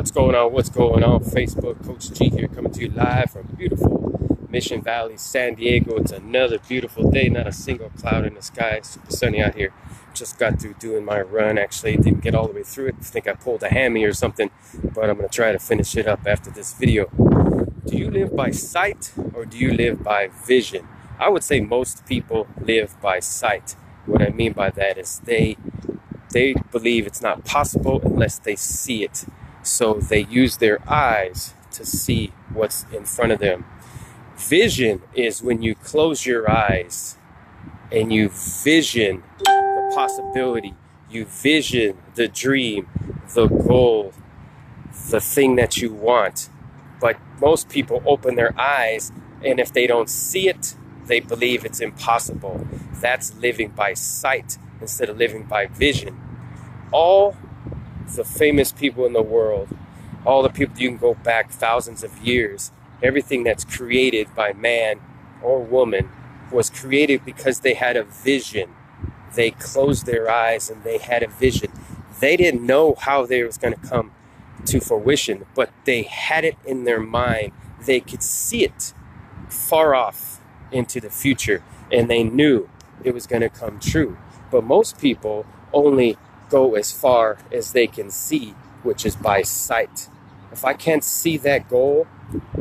What's going on? What's going on? Facebook, Coach G here, coming to you live from beautiful Mission Valley, San Diego. It's another beautiful day, not a single cloud in the sky. Super sunny out here. Just got through doing my run. Actually, didn't get all the way through it. I think I pulled a hammy or something, but I'm going to try to finish it up after this video. Do you live by sight or do you live by vision? I would say most people live by sight. What I mean by that is they believe it's not possible unless they see it. So they use their eyes to see what's in front of them. Vision is when you close your eyes and you vision the possibility, you vision the dream, the goal, the thing that you want. But most people open their eyes, and if they don't see it, they believe it's impossible. That's living by sight instead of living by vision. All the famous people in the world, all the people, you can go back thousands of years, everything that's created by man or woman was created because they had a vision. They closed their eyes and they had a vision. They didn't know how they was going to come to fruition, but they had it in their mind. They could see it far off into the future, and they knew it was going to come true. But most people only go as far as they can see, which is by sight. If I can't see that goal,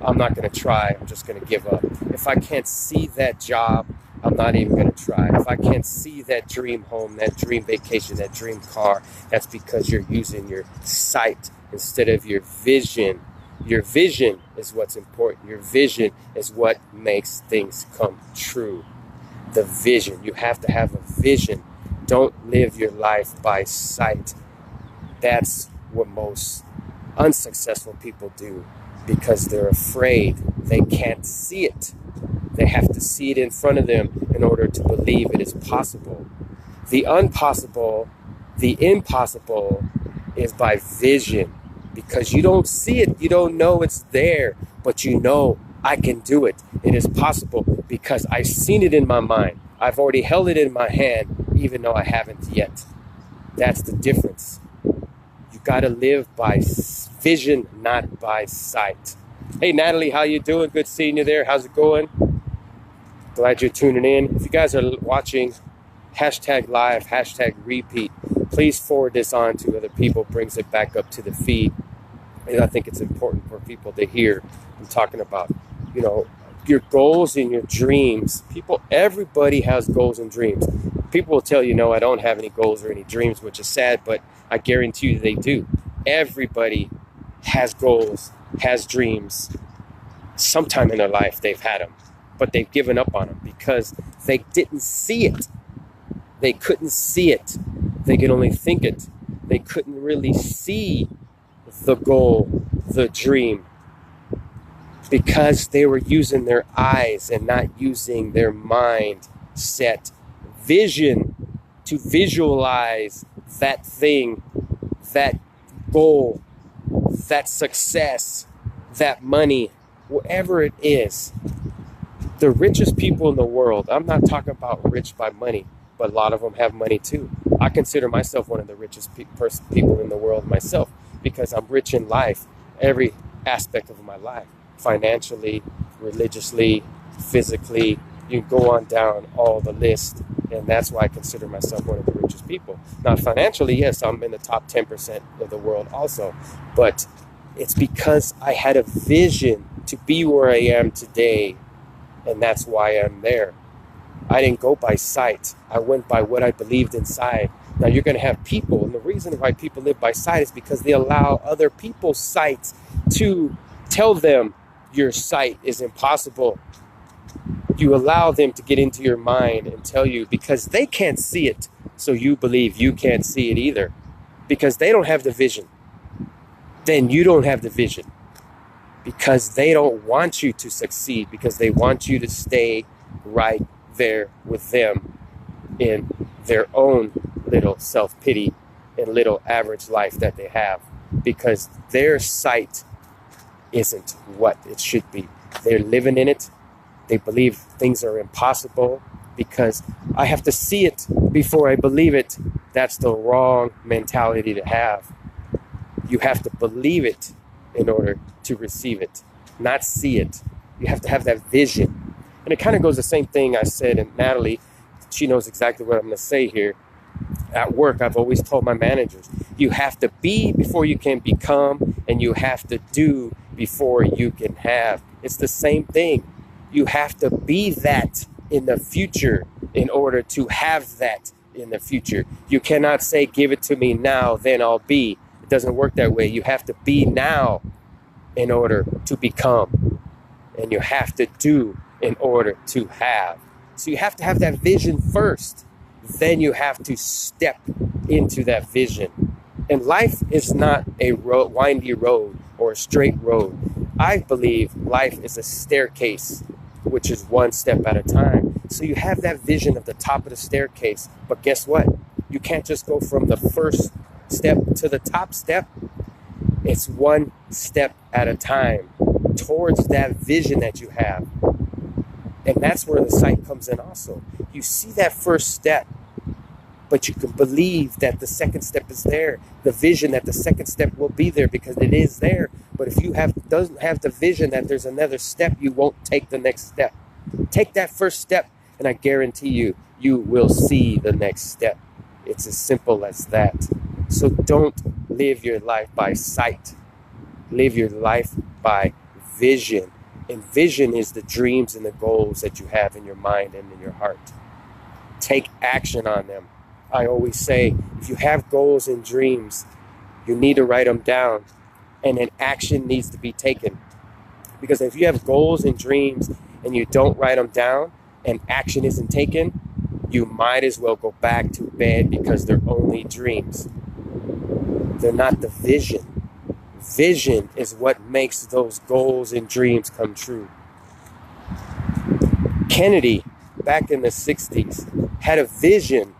I'm not going to try. I'm just going to give up. If I can't see that job, I'm not even going to try. If I can't see that dream home, that dream vacation, that dream car, that's because you're using your sight instead of your vision. Your vision is what's important. Your vision is what makes things come true. The vision. You have to have a vision. Don't live your life by sight. That's what most unsuccessful people do because they're afraid. They can't see it. They have to see it in front of them in order to believe it is possible. The impossible is by vision. Because you don't see it, you don't know it's there, but you know I can do it. It is possible because I've seen it in my mind. I've already held it in my hand, even though I haven't yet. That's the difference. You got to live by vision, not by sight. Hey, Natalie, how you doing? Good seeing you there. How's it going? Glad you're tuning in. If you guys are watching, hashtag live, hashtag repeat, please forward this on to other people, brings it back up to the feed. And I think it's important for people to hear I'm talking about, your goals and your dreams. Everybody has goals and dreams. People will tell you, no, I don't have any goals or any dreams, which is sad, but I guarantee you they do. Everybody has goals, has dreams. Sometime in their life they've had them, but they've given up on them because they didn't see it. They couldn't see it. They could only think it. They couldn't really see the goal, the dream, because they were using their eyes and not using their mindset, vision, to visualize that thing, that goal, that success, that money, whatever it is. The richest people in the world, I'm not talking about rich by money, but a lot of them have money too. I consider myself one of the richest people in the world myself because I'm rich in life, every aspect of my life, financially, religiously, physically. You can go on down all the list, and that's why I consider myself one of the richest people. Not financially, yes, I'm in the top 10% of the world also, but it's because I had a vision to be where I am today, and that's why I'm there. I didn't go by sight. I went by what I believed inside. Now you're going to have people, and the reason why people live by sight is because they allow other people's sight to tell them your sight is impossible. You allow them to get into your mind and tell you because they can't see it, so you believe you can't see it either because they don't have the vision. Then you don't have the vision because they don't want you to succeed, because they want you to stay right there with them in their own little self-pity and little average life that they have, because their sight isn't what it should be. They're living in it. They believe things are impossible because I have to see it before I believe it. That's the wrong mentality to have. You have to believe it in order to receive it, not see it. You have to have that vision. And it kind of goes the same thing I said, and Natalie, she knows exactly what I'm going to say here. At work, I've always told my managers, you have to be before you can become, and you have to do before you can have. It's the same thing. You have to be that in the future in order to have that in the future. You cannot say, give it to me now, then I'll be. It doesn't work that way. You have to be now in order to become, and you have to do in order to have. So you have to have that vision first. Then you have to step into that vision. And life is not a windy road or a straight road. I believe life is a staircase, which is one step at a time. So you have that vision of the top of the staircase. But guess what? You can't just go from the first step to the top step. It's one step at a time towards that vision that you have. And that's where the sight comes in also. You see that first step, but you can believe that the second step is there. The vision that the second step will be there because it is there. But if you doesn't have the vision that there's another step, you won't take the next step. Take that first step, and I guarantee you, you will see the next step. It's as simple as that. So don't live your life by sight. Live your life by vision. And vision is the dreams and the goals that you have in your mind and in your heart. Take action on them. I always say, if you have goals and dreams, you need to write them down, and an action needs to be taken. Because if you have goals and dreams and you don't write them down and action isn't taken, you might as well go back to bed because they're only dreams. They're not the vision. Vision is what makes those goals and dreams come true. Kennedy, back in the 60s, had a vision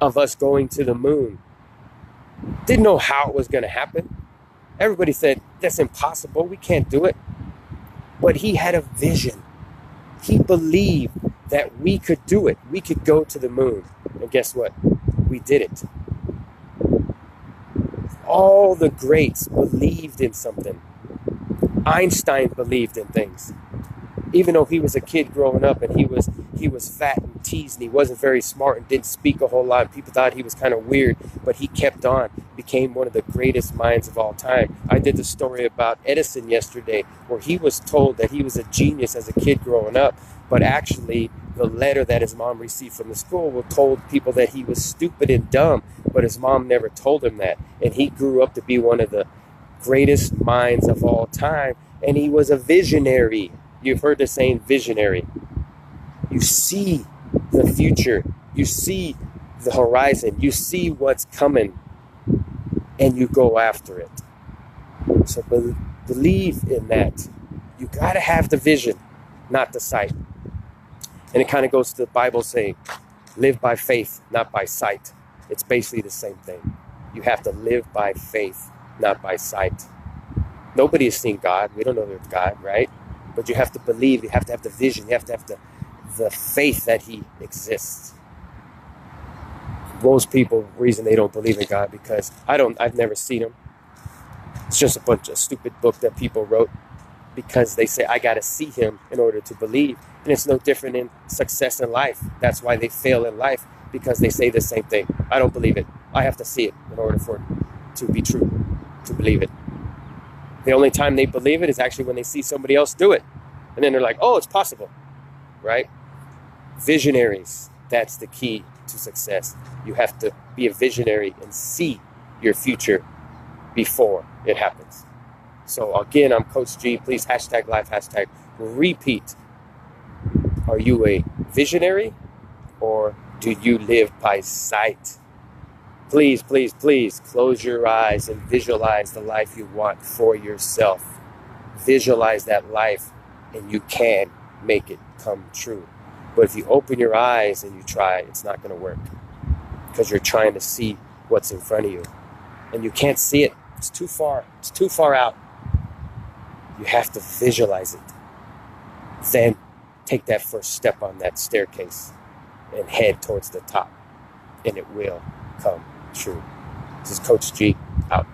of us going to the moon. Didn't know how it was going to happen. Everybody said, that's impossible. We can't do it. But he had a vision. He believed that we could do it. We could go to the moon. And guess what? We did it. All the greats believed in something. Einstein believed in things. Even though he was a kid growing up and he was fat and teased and he wasn't very smart and didn't speak a whole lot. People thought he was kind of weird, but he kept on, became one of the greatest minds of all time. I did the story about Edison yesterday, where he was told that he was a genius as a kid growing up, but actually the letter that his mom received from the school told people that he was stupid and dumb, but his mom never told him that. And he grew up to be one of the greatest minds of all time, and he was a visionary. You've heard the saying visionary. You see the future. You see the horizon. You see what's coming, and you go after it. So believe in that. You got to have the vision, not the sight. And it kind of goes to the Bible saying, live by faith, not by sight. It's basically the same thing. You have to live by faith, not by sight. Nobody has seen God. We don't know there's God, right? But you have to believe. You have to have the vision. You have to have the faith that he exists. Most people, reason they don't believe in God because I've never seen him. It's just a bunch of stupid book that people wrote because they say, I got to see him in order to believe. And it's no different in success in life. That's why they fail in life, because they say the same thing. I don't believe it. I have to see it in order for it to be true, to believe it. The only time they believe it is actually when they see somebody else do it. And then they're like, oh, it's possible, right? Visionaries, that's the key to success. You have to be a visionary and see your future before it happens. So again, I'm Coach G. Please hashtag life, hashtag repeat. Are you a visionary or do you live by sight? Please, please, please close your eyes and visualize the life you want for yourself. Visualize that life and you can make it come true. But if you open your eyes and you try, it's not going to work because you're trying to see what's in front of you and you can't see it. It's too far. It's too far out. You have to visualize it. Then take that first step on that staircase and head towards the top, and it will come true. This is Coach G, out.